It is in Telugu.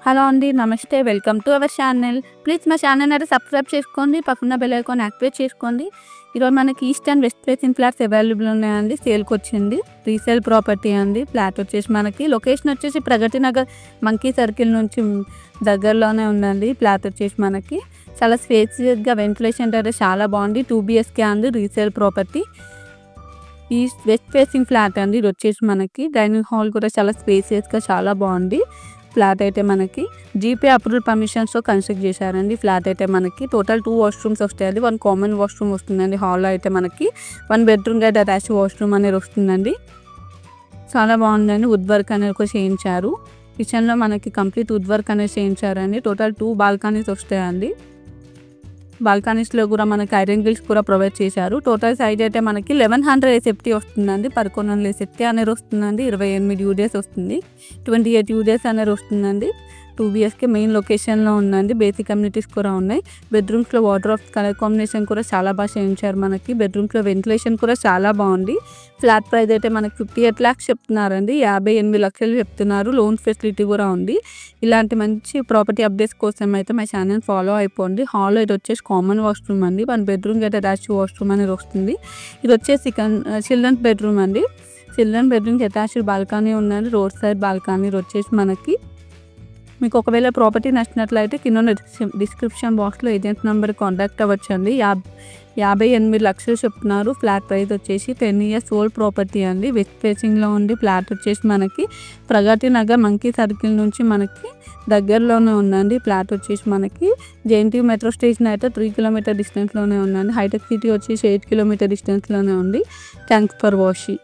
హలో అండి, నమస్తే. Welcome to our channel. Please మా ఛానల్ అయితే సబ్స్క్రైబ్ చేసుకోండి, పక్కన బెల్ ఐకాన్ యాక్టివేట్ చేసుకోండి. ఈరోజు మనకి east and west facing flats available ఉన్నాయండి. సేల్కి వచ్చింది. రీసేల్ ప్రాపర్టీ అండి. ఫ్లాట్ వచ్చేసి మనకి లొకేషన్ వచ్చేసి ప్రగతి నగర్ మంకీ సర్కిల్ నుంచి దగ్గరలోనే ఉందండి. ఫ్లాట్ వచ్చేసి మనకి చాలా స్పేసియస్గా వెంటిలేషన్ అయితే చాలా బాగుంది. 2 BHK అండి. Resale property. East west facing flat అండి. ఇది వచ్చేసి మనకి డైనింగ్ హాల్ కూడా చాలా స్పేసియస్గా చాలా బాగుంది. ఫ్లాట్ అయితే మనకి జీపీ అప్రూవల్ పర్మిషన్స్తో కన్స్ట్రక్ట్ చేశారండి. ఫ్లాట్ అయితే మనకి టోటల్ 2 వాష్రూమ్స్ వస్తాయండి. 1 కామన్ వాష్రూమ్ వస్తుందండి. హాల్లో అయితే మనకి 1 బెడ్రూమ్ గైడ్ అటాచ్ వాష్రూమ్ అనేది వస్తుందండి. చాలా బాగుందండి. వుడ్ వర్క్ అనేది కూడా చేయించారు. కిచెన్లో మనకి కంప్లీట్ వుడ్ వర్క్ అనేది చేయించారండి. టోటల్ 2 బాల్కనీస్ వస్తాయండి. బాల్కనీస్లో కూడా మనకి ఐరన్ గ్రిల్స్ కూడా ప్రొవైడ్ చేశారు. టోటల్ సైజ్ అయితే మనకి 1100 SFT వస్తుందండి. 1100 SFT అనేది వస్తుందండి. 28 UDS వస్తుంది. 28 UDS అనేది వస్తుందండి. 2 BHK మెయిన్ లొకేషన్లో ఉందండి. బేసిక్ కమ్యూనిటీస్ కూడా ఉన్నాయి. బెడ్రూమ్స్లో వార్డ్రోబ్స్ కలర్ కాంబినేషన్ కూడా చాలా బాగా చేయించారు. మనకి బెడ్రూమ్స్లో వెంటిలేషన్ కూడా చాలా బాగుంది. ఫ్లాట్ ప్రైస్ అయితే మనకి 58 lakhs చెప్తున్నారండి. 58 లక్షలు చెప్తున్నారు. లోన్ ఫెసిలిటీ కూడా ఉంది. ఇలాంటి మంచి ప్రాపర్టీ అప్డేట్స్ కోసం అయితే మా ఛానల్ ఫాలో అయిపోండి. హాల్లో ఇది వచ్చేసి కామన్ వాష్రూమ్ అండి. 1 బెడ్రూమ్ అయితే అటాచ్ వాష్రూమ్ అనేది వస్తుంది. ఇది వచ్చేసి చిల్డ్రన్స్ బెడ్రూమ్ అండి. చిల్డ్రన్ బెడ్రూమ్కి అటాచ్డ్ బాల్కనీ ఉందండి. రోడ్ సైడ్ బాల్కనీ వచ్చేసి మనకి మీకు ఒకవేళ ప్రాపర్టీ నచ్చినట్లయితే కింద డిస్క్రిప్షన్ బాక్స్లో ఏజెంట్ నెంబర్ కాంటాక్ట్ అవ్వచ్చండి. 58 లక్షలు చెప్తున్నారు. ఫ్లాట్ ప్రైస్ వచ్చేసి 10 years ఓల్డ్ ప్రాపర్టీ అండి. వెస్ట్ ఫేసింగ్లో ఉండి ఫ్లాట్ వచ్చేసి మనకి ప్రగతి నగర్ మంకీ సర్కిల్ నుంచి మనకి దగ్గరలోనే ఉందండి. ఫ్లాట్ వచ్చేసి మనకి JNTU మెట్రో స్టేషన్ అయితే 3 kilometer డిస్టెన్స్లోనే ఉందండి. హైటెక్ సిటీ వచ్చేసి 8 kilometer డిస్టెన్స్లోనే ఉంది. Thanks for watching.